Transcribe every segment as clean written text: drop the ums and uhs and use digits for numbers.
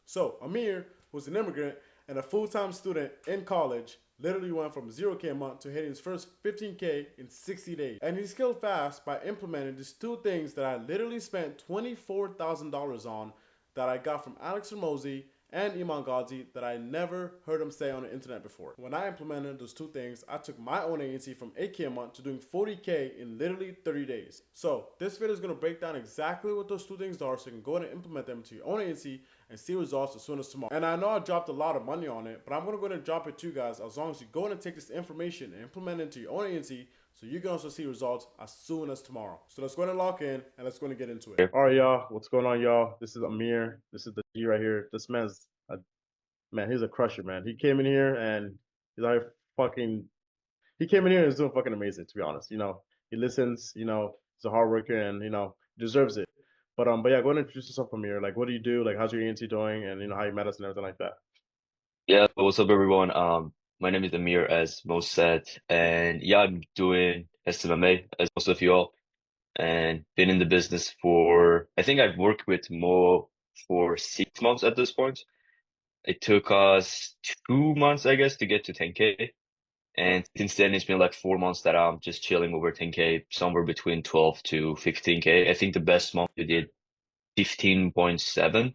So Amir, who's an immigrant and a full-time student in college, literally went from 0K a month to hitting his first 15K in 60 days. And he scaled fast by implementing these two things that I literally spent $24,000 on that I got from Alex Ramosi and Iman Ghazi that I never heard him say on the internet before. When I implemented those two things, I took my own agency from 8K a month to doing 40K in literally 30 days. So this video is going to break down exactly what those two things are so you can go ahead and implement them to your own agency and see results as soon as tomorrow. And I know I dropped a lot of money on it, but I'm going to go ahead and drop it to you guys as long as you go ahead and take this information and implement it into your own agency so you can also see results as soon as tomorrow. So let's go ahead and lock in and let's go ahead and get into it. All right, y'all. What's going on, y'all? This is Amir. This is the G right here. This man's a man. He's a crusher, man. He came in here and he's like fucking. He came in here and he's doing fucking amazing. To be honest, he listens. He's a hard worker and deserves it. But yeah, go ahead and introduce yourself, Amir. Like, what do you do? Like, how's your agency doing? And how you met us and everything like that. Yeah, what's up, everyone? My name is Amir, as most said, and yeah, I'm doing SMMA as most of you all, and been in the business for I think I've worked with Mo for 6 months at this point. It took us 2 months, I guess, to get to 10K, Oh, and since then it's been like 4 months that I'm just chilling over 10K, somewhere between 12 to 15K. I think the best month we did 15.7.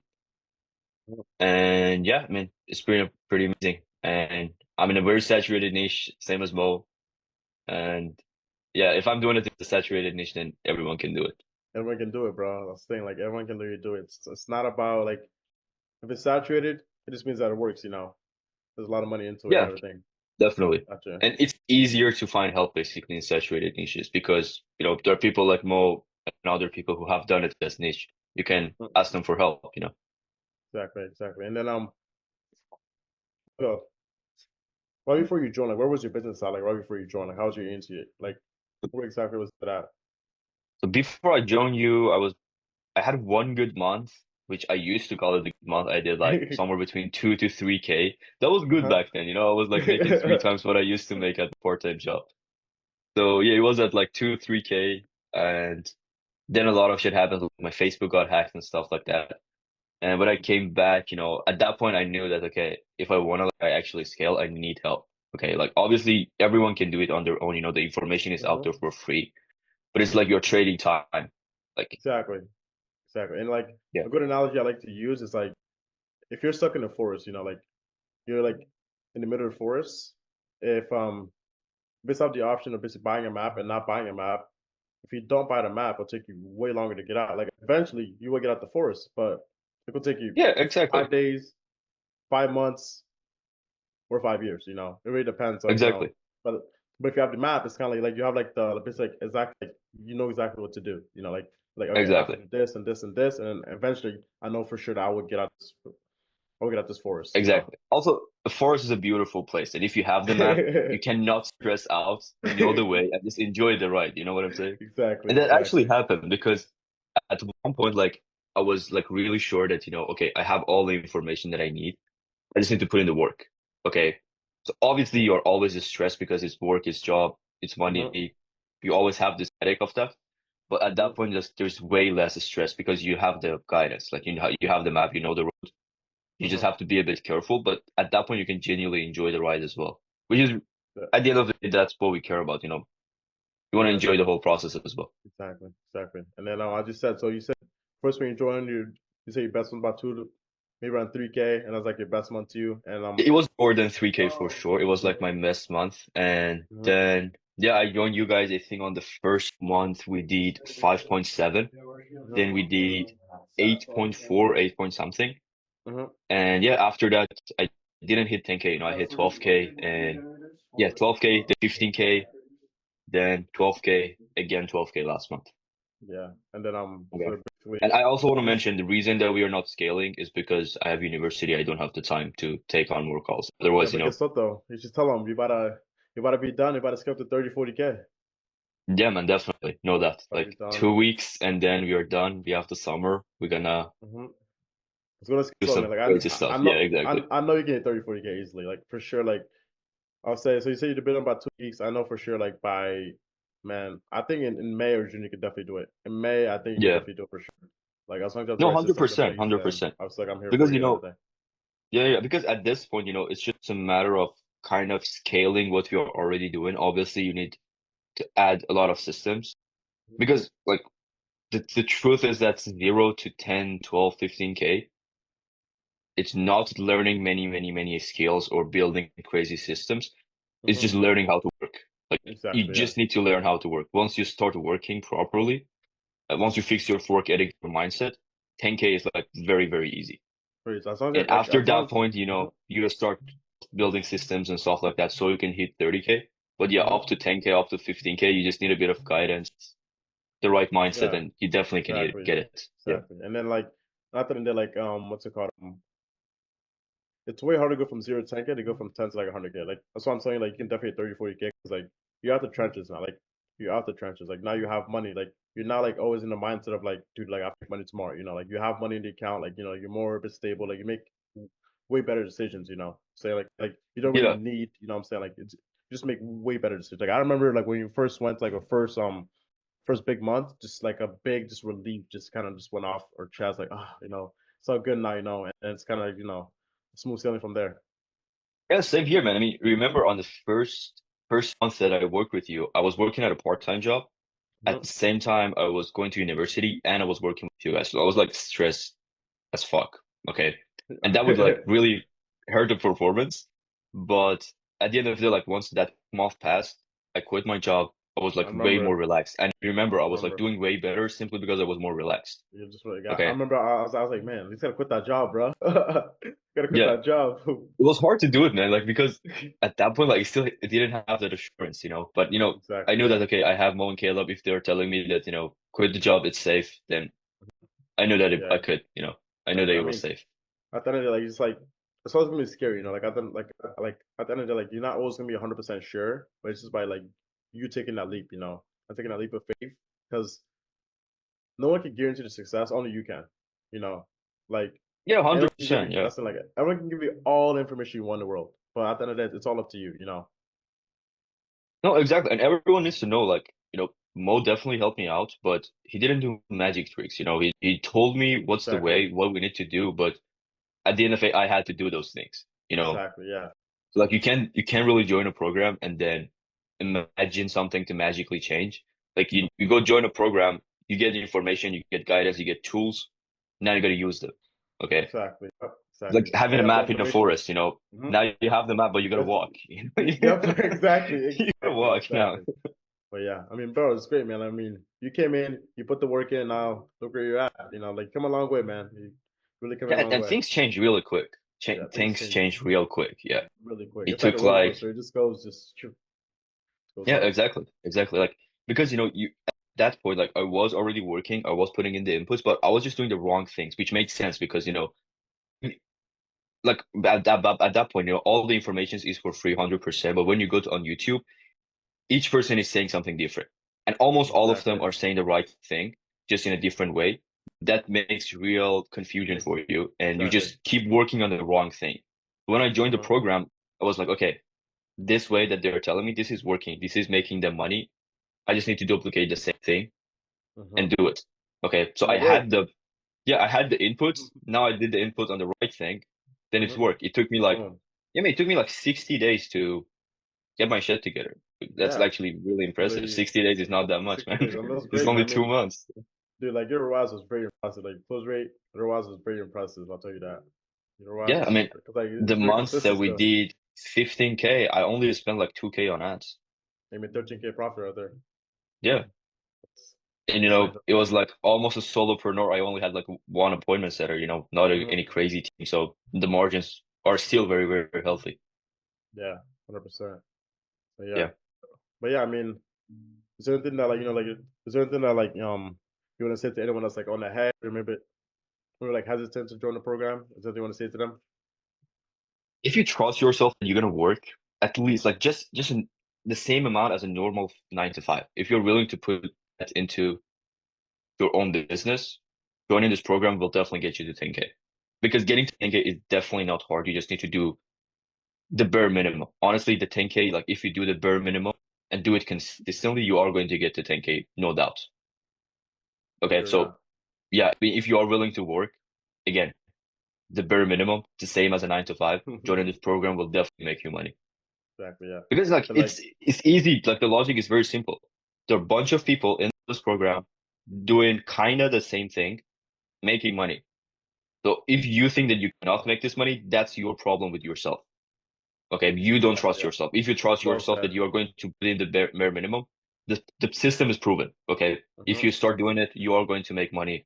And yeah, I mean, it's pretty amazing. And I'm in a very saturated niche, same as Mo. And yeah, if I'm doing it in a saturated niche, then everyone can do it. everyone can do it, bro. That's the thing. Like, everyone can literally do it. It's not about like if it's saturated, it just means that it works. There's a lot of money into it and Yeah, everything. definitely. Gotcha. And it's easier to find help basically in saturated niches because, there are people like Mo and other people who have done it as niche. You can Mm, ask them for help. exactly, exactly. And then go right before you joined, like, where was your business at? Like, right before you joined, like, how was your agency? Like, where exactly was it at? So before I joined you, I had one good month, which I used to call it a good month. I did like somewhere between 2 to 3K. That was good Uh-huh. back then. I was like making three times what I used to make at the part-time job. So yeah, it was at like 2, 3K. And then a lot of shit happened. Like my Facebook got hacked and stuff like that. And when I came back, at that point I knew that, okay, if I want to like, actually scale, I need help. Okay, like obviously everyone can do it on their own. The information is out Uh-huh. there for free, but it's like you're trading time. Like, Exactly, exactly. And like yeah. a good analogy I like to use is like if you're stuck in the forest, like you're like in the middle of the forest. If basically have the option of basically buying a map and not buying a map, if you don't buy the map, it'll take you way longer to get out. Like eventually you will get out the forest, but it will take you Yeah, exactly. 5 days, 5 months, or 5 years. It really depends. Exactly. But if you have the map, it's kind of like you have like it's like exactly you know exactly what to do. Like okay, I have to Exactly. do this and this and this, and eventually I know for sure that I will get out this forest. Exactly. Also, the forest is a beautiful place, and if you have the map, you cannot stress out. You know the way, and just enjoy the ride. You know what I'm saying? Exactly, And that actually exactly. happened because at one point, like I was like really sure that, okay, I have all the information that I need. I just need to put in the work. Okay. So obviously you're always stressed because it's work, it's job, it's Mm-hmm, money. You always have this headache of that. But at mm-hmm, that point, there's way less stress because you have the guidance. Like you have the map, you know the road. You just mm-hmm. have to be a bit careful. But at that point, you can genuinely enjoy the ride as well. Which is Yeah, at the end of the day, that's what we care about. You want to yeah, enjoy the whole process as well. exactly, exactly. And then I just said so. You said first when you joined, you say your best one about maybe around 3K, and that's like your best month to you. And It was more than 3K for sure. It was like my best month. And mhm, then, yeah, I joined you guys. I think on the first month we did 5.7. Then we did 8.4, 8 point something. mhm. And yeah, after that, I didn't hit 10K. I hit 12K and yeah, 12K, then 15K, then 12K, again 12K last month. Yeah, and then Okay. so basically, And I also want to mention the reason that we are not scaling is because I have university. I don't have the time to take on more calls. yeah. Otherwise, But guess what though? You just tell them you gotta be done. You gotta skip to 30, 40K. yeah, man, definitely know that. Gotta be Like done. 2 weeks and then we are done. We have the summer. We're gonna Mm-hmm. It's gonna skip do slow, some man. Like crazy I stuff. Yeah, know exactly. I know you can hit 30, 40K easily. Like for sure. Like I'll say so. You say you've been on about 2 weeks. I know for sure. Like by man, I think in May or June you could definitely do it. In May, I think you could Yeah, definitely do it for sure. Like as long as you have the No, right hundred systems in percent, place, hundred then percent. I was like, I'm here for Because you and everything. yeah, because at this point, it's just a matter of kind of scaling what you're already doing. Obviously, you need to add a lot of systems because like the truth is that 0 to 10, 12, 15K, it's not learning many skills or building crazy systems. It's Mm-hmm. just learning how to work. Like you Exactly. Yeah. just need to learn how to work. Once you start working properly, once you fix your work ethic, your mindset, 10K is like very easy. Please, as long as And like after as long that as. point, you just start building systems and stuff like that so you can hit 30K. But yeah, Mm-hmm. up to 10K, up to 15K, you just need a bit of guidance, the right mindset, Yeah. and you definitely can Exactly. get it. Yeah. Exactly. And then like not that they're like what's it called? It's way harder to go from 0 to 10K to go from 10 to like 100K. Like that's what I'm saying. Like you can definitely hit 30, 40K because like you're out the trenches now. Like you're out the trenches. Like now you have money. Like you're not like always in the mindset of like, dude, like I have to make money tomorrow. Like you have money in the account. Like you're more a bit stable. Like you make way better decisions. Say like you don't really Yeah. need. What I'm saying like you just make way better decisions. Like I remember like when you first went like a first big month, just like a big just relief just kind of just went off our chest. Like it's all good now. And it's kind of like smooth sailing from there. Yeah, same here, man. I mean, remember on the first month that I worked with you, I was working at a part-time job. At the Mhm. same time, I was going to university and I was working with you guys. So I was like stressed as fuck. Okay. And that would like really hurt the performance. But at the end of the day, like once that month passed, I quit my job. I was I like way more remember. relaxed. And remember, I I was like remember. doing way better simply because I was more relaxed. You just really got. I Okay. remember. I was like, man, he's gotta quit that job, bro. Gotta quit Yeah. that job. It was hard to do it, man. Like because at that point, like it didn't have that assurance. But I Exactly. knew Yeah. that okay, I have Mo and Caleb. If they're telling me that, quit the job, it's safe, then I knew that I Yeah. could. I knew that Exactly. it I was mean, safe. at the end of the day, like it's like it's always gonna be scary. Like like at the end of the day, like you're not always gonna be 100% sure, but it's just by like you taking that leap. And taking that leap of faith because no one can guarantee the success. Only you can. You know, like Yeah, anyone can give 100%. you Yeah. that's like everyone can give you all the information you want in the world, but at the end of the day, it's all up to you. No, exactly. And everyone needs to know, like, Mo definitely helped me out, but he didn't do magic tricks. He told me what's the Exactly. way, what we need to do, but at the end of it, I had to do those things. Exactly. Yeah. So like you can't really join a program and then imagine something to magically change. Like you go join a program, you get information, you get guidance, you get tools. Now you got to use them. Okay. Exactly. Yep, It's like exactly. Now having a you have the map in the information. forest. Hmm. Now you have the map, but you got to walk. Yep. Exactly. You got to Exactly. walk now. Exactly. But yeah, I mean, bro, it's great, man. I mean, you came in, you put the work in. Now look where you're at. Like come a long way, man. You really come a Yeah, long and way. things change really quick. Yeah, things Things change change real quick. Yeah. really quick. It It's like a took roller like coaster. It just goes, goes Yeah, up. exactly. Like because you at that point, like I was already working, I was putting in the inputs, but I was just doing the wrong things, which makes sense because like at that point, all the information is for free 100%. But when you go on YouTube, each person is saying something different, and almost all of them Exactly. are saying the right thing, just in a different way. That makes real confusion Makes for you, and you exactly. just keep working on the wrong thing. When I joined the Uh-huh. program, I was like, okay, this way that they're telling me this is working, this is making them money. I just need to duplicate the same thing Uh-huh. and do it. Okay, so And it I had worked. the yeah, I had the inputs. Now I did the input on the right thing. Then it's Uh-huh. worked. It took me like Boom. yeah, man, it took me like 60 days to get my shit together. That's Yeah. actually really impressive. Literally 60 days is not that much, 60 man. days. I mean, that's It's great, man. only I two mean, months. dude, like your ROAS was very impressive. Like close rate, your ROAS was very impressive. I'll tell you that. Your ROAS Yeah, I was mean, super. Cause like the it's very months that consistent we still. did 15K, I only spent like 2K on ads. I mean, 13K profit right there. Yeah. That's, And that's nice. it was like almost a solopreneur. I only had like one appointment setter, not Mm-hmm. any crazy team. So the margins are still very healthy. Yeah, 100%. But yeah, Yeah. but yeah, I mean, is there anything that like is there anything that like you want to say to anyone that's like on the head or maybe like hesitant to join the program? Is there anything you want to say to them? If you trust yourself that you're gonna work at least like just the same amount as a normal 9 to 5, if you're willing to put that into your own business, joining this program will definitely get you to 10K. Because getting to 10K is definitely not hard. You just need to do the bare minimum. Honestly, the 10K, like if you do the bare minimum and do it consistently, you are going to get to 10K, no doubt. For Okay, sure, yeah. so yeah, I mean, if you are willing to work, again, the bare minimum, the same as a 9 to 5, joining this program will definitely make you money. Exactly, yeah. Because like And like, it's easy. Like the logic is very simple. There are a bunch of people in this program doing kind of the same thing, making money. So if you think that you cannot make this money, that's your problem with yourself. Okay, you don't exactly, trust yeah. yourself. If you trust Well yourself said. that you are going to put in the bare minimum, the system is proven. Okay, if Mm-hmm. you start doing it, you are going to make money.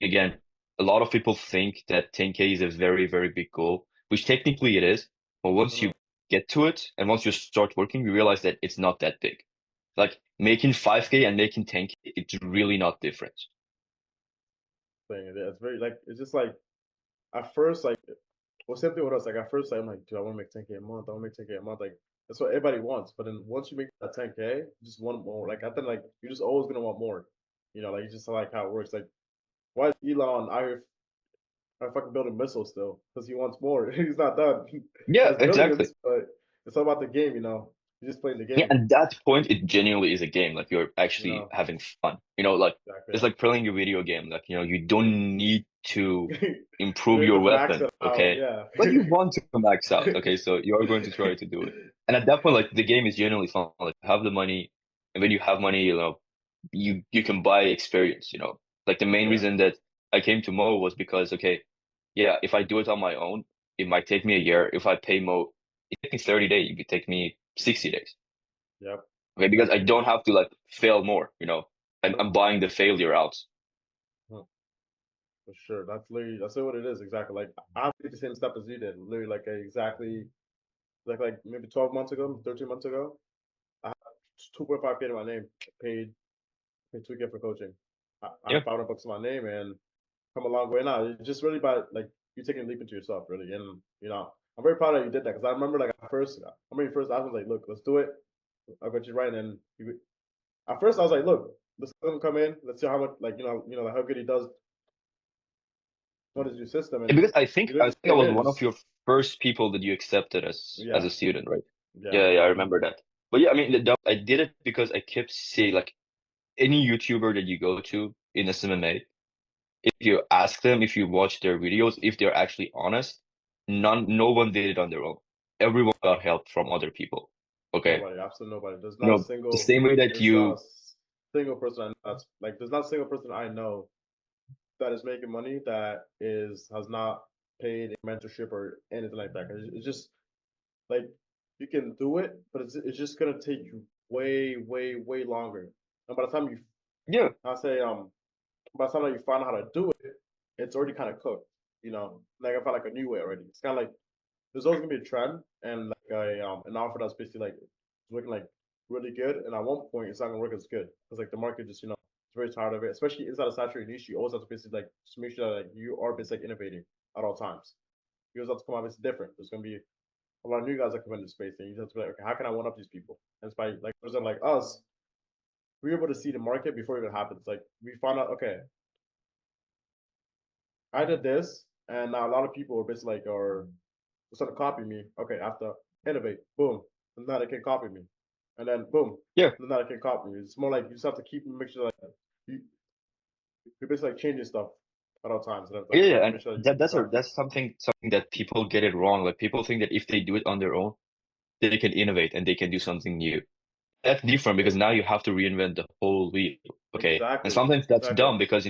Again, a lot of people think that 10K is a very, very big goal, which technically it is. But once Mm-hmm. you get to it and once you start working, you realize that it's not that big. Like making 5K and making 10K, it's really not different. Thing. It's very like it's just like at first like well same thing with us. Like at first I'm like, dude, I want to make 10K a month. I want to make 10K a month. Like that's what everybody wants. But then once you make that 10K, you just want more. Like I think like you're just always gonna want more. You know, like you just like how it works. Like why is Elon out here fucking building missiles still? Because he wants more. He's not done. He Yeah, has exactly. billions, but it's all about the game. You know, you're just playing the Yeah, game. at that point, it genuinely is a game. Like you're You actually know, having fun. Like exactly. it's like playing a video game. Like, you don't need to Yeah. You improve don't your have to max weapon, it out. okay? Yeah. But you want to max out, okay? So you are going to try to do it. And at that point, like the game is genuinely fun. Like you have the money, and when you have money, you can buy experience. Like the main Yeah. reason that I came to Mo was because, okay, yeah, if I do it on my own, it might take me a year. If I pay Mo, it takes me 30 days. It could take me 60 days. Yep. Okay, because I Exactly. don't have to like fail more. I'm Mhm. buying the failure out. Mhm. For sure. That's what it is exactly. Like I did the same step as you did. Literally exactly like maybe 12 months ago, 13 months ago. I had 2.5K to my name, paid paid 2K for coaching. I Yeah, had 500 bucks to my name and come a long way now. It's just really about like you taking a leap into yourself, really. And I'm very proud that you did that because I remember like at first, I remember first I was like, look, let's do it. I got you right. And at first I was like, look, let's let him come in. Let's see how much like like how good he does. What is your system? yeah, And because I he think I literally think I came was in. one of Just your first people that you accepted as yeah, a student, right? yeah. Yeah, yeah, I remember that. But yeah, I mean, I did it because I kept seeing like any YouTuber that you go to in SMMA, if you ask them, if you watch their videos, if they're actually honest, no one did it on their own. Everyone got help from other people. Okay. Nobody, absolutely nobody. The same way that There's not a you, single person I know there's not a single person I know that is making money that is has not paid a mentorship or anything like that. 'Cause it's just like you can do it, but it's just gonna take you way, way, way longer. And by the time you, yeah, I say, by the time that you find out how to do it, it's already kind of cooked. Like I found like a new way already. It's kind of like there's always gonna be a trend and like an offer that's basically like it's working like really good, and at one point it's not gonna work as good because like the market just it's very tired of it. Especially inside a saturated niche, you always have to basically like just make sure that like you are basically like, innovating at all times. You always have to come out. It's different. There's gonna be a lot of new guys that come into space, and you just have to be like, okay, how can I one up these people? And it's by like person like us, we're able to see the market before it even happens. Like we found out, okay, I did this, and now a lot of people are basically like are starting to copy me. Okay, after innovate, boom, and now they can copy me, and then boom, yeah, and now they can copy me. It's more like you just have to keep make sure that you you're basically like changing stuff at all times, and yeah, like yeah. And make sure that that you that's a, start. that's something that people get it wrong. Like people think that if they do it on their own, they can innovate and they can do something new. That's different because now you have to reinvent the whole wheel. Okay. And Exactly, sometimes that's exactly, dumb because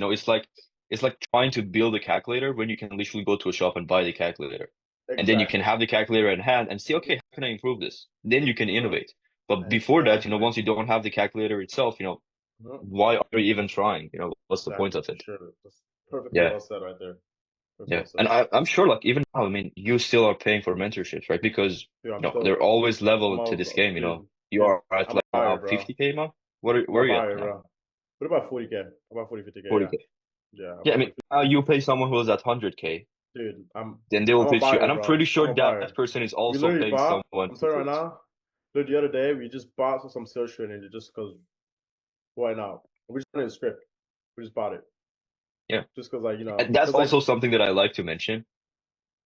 it's like trying to build a calculator when you can literally go to a shop and buy the calculator. And then you can exactly. have the calculator in hand and see, okay, how can I improve this? Then you can Mhm. innovate. But before that, Exactly. once you don't have the calculator itself, Mhm. why are you even trying? What's the point Exactly, of for it? sure. That's perfectly Yeah. well said right there. Perfectly Yeah. well said. And I'm sure like even now, I mean, you still are paying for mentorships, right? Because Dude, I'm there are still, always level I'm to a, this game. You dude, are at I'm a like buyer, now bro. 50K now. I'm Where a are you at buyer, now? bro. What about 40K? About 40, 50K, yeah. 40K. Yeah, Yeah, I about mean, 40, now 50K. you pay someone who's at 100K, Dude, then they will I'm a pitch you. And buyer, I'm pretty bro. I'm sure a that buyer. person is We also literally paying bought, someone I'm who sorry right fits. now, dude, the other day, we just bought some sales training just because, why not? We just wanted a script. We just bought it. Yeah. Just because, like, And that's because, like, also something that I like to mention.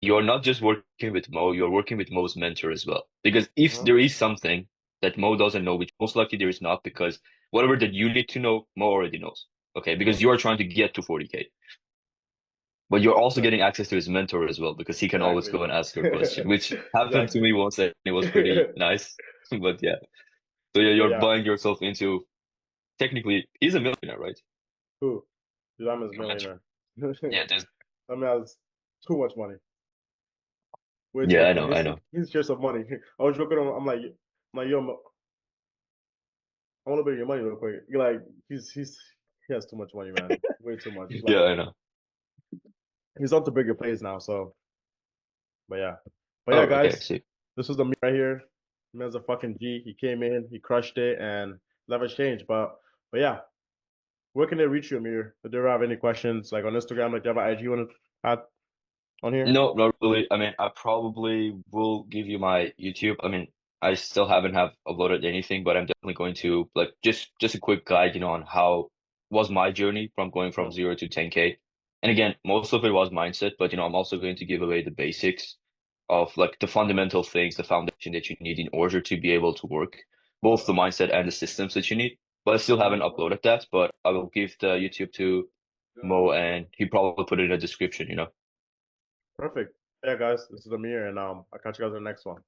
You're not just working with Mo, you're working with Mo's mentor as well. Because if uh there is something that Mo doesn't know, which most likely there is not, because whatever that you need to know, Mo already knows. Okay, because you are trying to get to 40K. But you're also Exactly. getting access to his mentor as well because he can always Exactly. go and ask your question, which happened to Exactly. me once and it was pretty nice. But yeah. So yeah, But you're yeah, buying yourself into technically he's a millionaire, right? who? I'm his Your mentor. millionaire. Yeah, there's I mean, has too much money. Way too yeah, much I money. know, I know. He's shares some money. I was joking. Yo, I want to bet your money real quick. You're like, he has too much money, man. Way too much. Yeah, Like, I know. he's on to bigger plays now. So, but yeah, but yeah, Oh, okay, I guys, see. this was the me right here. Man's a fucking G. He came in, he crushed it, and never changed. But yeah, where can they reach you, Amir? If they have any questions, like on Instagram, like do you have an IG you want to add on here? No, not really. I mean, I probably will give you my YouTube. I mean, I still haven't have uploaded anything, but I'm definitely going to like just a quick guide, on how was my journey from going from Oh, 0 to 10K. And again, most of it was mindset, but I'm also going to give away the basics of like the fundamental things, the foundation that you need in order to be able to work, both the mindset and the systems that you need. But I still haven't uploaded that, but I will give the YouTube to Mo and he probably put it in the description. perfect. Yeah, guys, this is Amir, and I'll catch you guys in the next one.